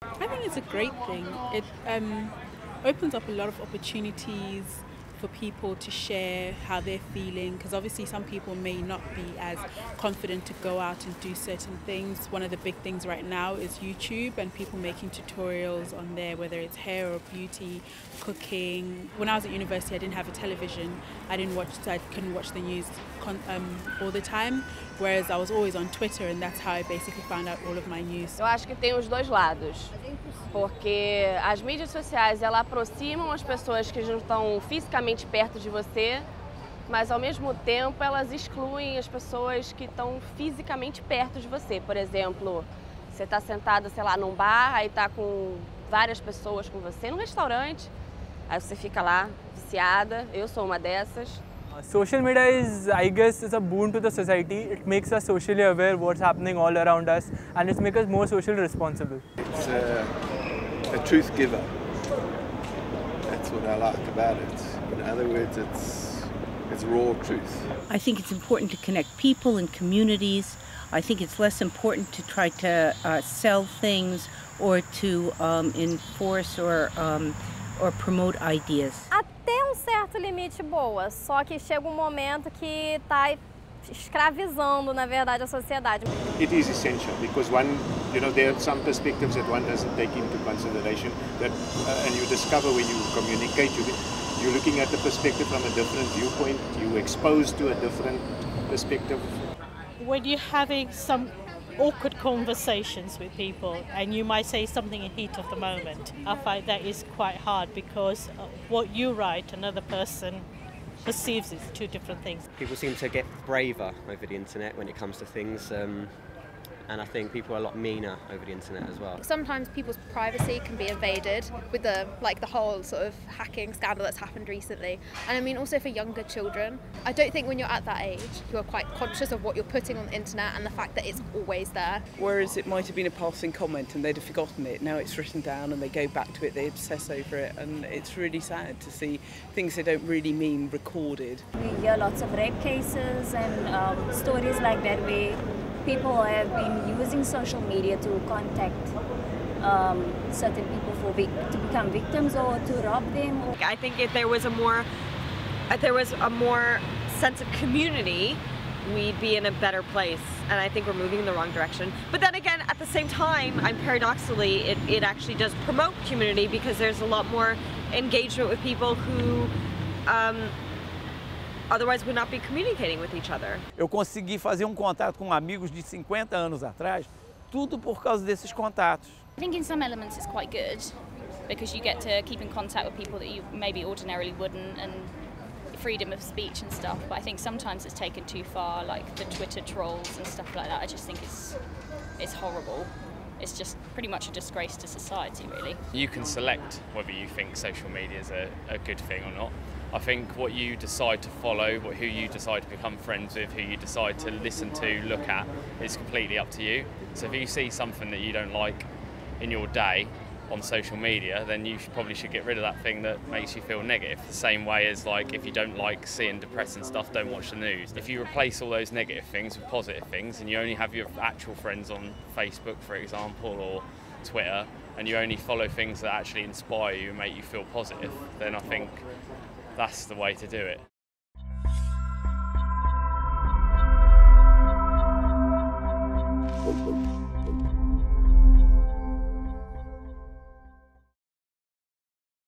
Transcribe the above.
I think it's a great thing. It opens up a lot of opportunities for people to share how they're feeling, because obviously some people may not be as confident to go out and do certain things. One of the big things right now is YouTube and people making tutorials on there, whether it's hair or beauty, cooking. When I was at university, I didn't have a television. I couldn't watch the news all the time, whereas I was always on Twitter, and that's how I basically found out all of my news. Eu acho que tem os dois lados, porque as mídias sociais elas aproximam as pessoas que não estão fisicamente perto de você, mas ao mesmo tempo elas excluem as pessoas que estão fisicamente perto de você. Por exemplo, você está sentada, sei lá, num bar, aí está com várias pessoas com você, num restaurante, aí você fica lá viciada. Eu sou uma dessas. Social media I guess, is a boon to the society. It makes us socially aware what's happening all around us, and it makes us more socially responsible. It's a truth giver. That's what I like about it. In other words, it's raw truth. I think it's important to connect people and communities. I think it's less important to try to sell things or to enforce or promote ideas. Até certo limite boa, só que chega momento que está escravizando, na verdade, a sociedade. It is essential because there are some perspectives that one doesn't take into consideration that, and you discover when you communicate, you're looking at the perspective from a different viewpoint, you're exposed to a different perspective. When you're having some awkward conversations with people and you might say something in heat of the moment, I find that is quite hard because what you write, another person perceives as two different things. People seem to get braver over the internet when it comes to things, and I think people are a lot meaner over the internet as well. Sometimes people's privacy can be invaded with the whole sort of hacking scandal that's happened recently. And I mean also for younger children, I don't think when you're at that age you are quite conscious of what you're putting on the internet and the fact that it's always there. Whereas it might have been a passing comment and they'd have forgotten it, now it's written down and they go back to it, they obsess over it, and it's really sad to see things they don't really mean recorded. We hear lots of rape cases and stories like that where people have been using social media to contact certain people to become victims or to rob them. I think if there was a more sense of community, we'd be in a better place, and I think we're moving in the wrong direction. But then again, at the same time, paradoxically, it actually does promote community because there's a lot more engagement with people who otherwise would not be communicating with each other. Eu consegui fazer contato com amigos de 50 anos atrás, tudo por causa desses contatos. I think in some elements it's quite good because you get to keep in contact with people that you maybe ordinarily wouldn't, and freedom of speech and stuff, but I think sometimes it's taken too far, like the Twitter trolls and stuff like that. I just think it's horrible. It's just pretty much a disgrace to society, really. You can select whether you think social media is a good thing or not. I think what you decide to follow, who you decide to become friends with, who you decide to listen to, look at, is completely up to you. So if you see something that you don't like in your day on social media, then you probably should get rid of that thing that makes you feel negative. The same way as if you don't like seeing depressing stuff, don't watch the news. If you replace all those negative things with positive things and you only have your actual friends on Facebook, for example, or Twitter, and you only follow things that actually inspire you and make you feel positive, then I think that's the way to do it.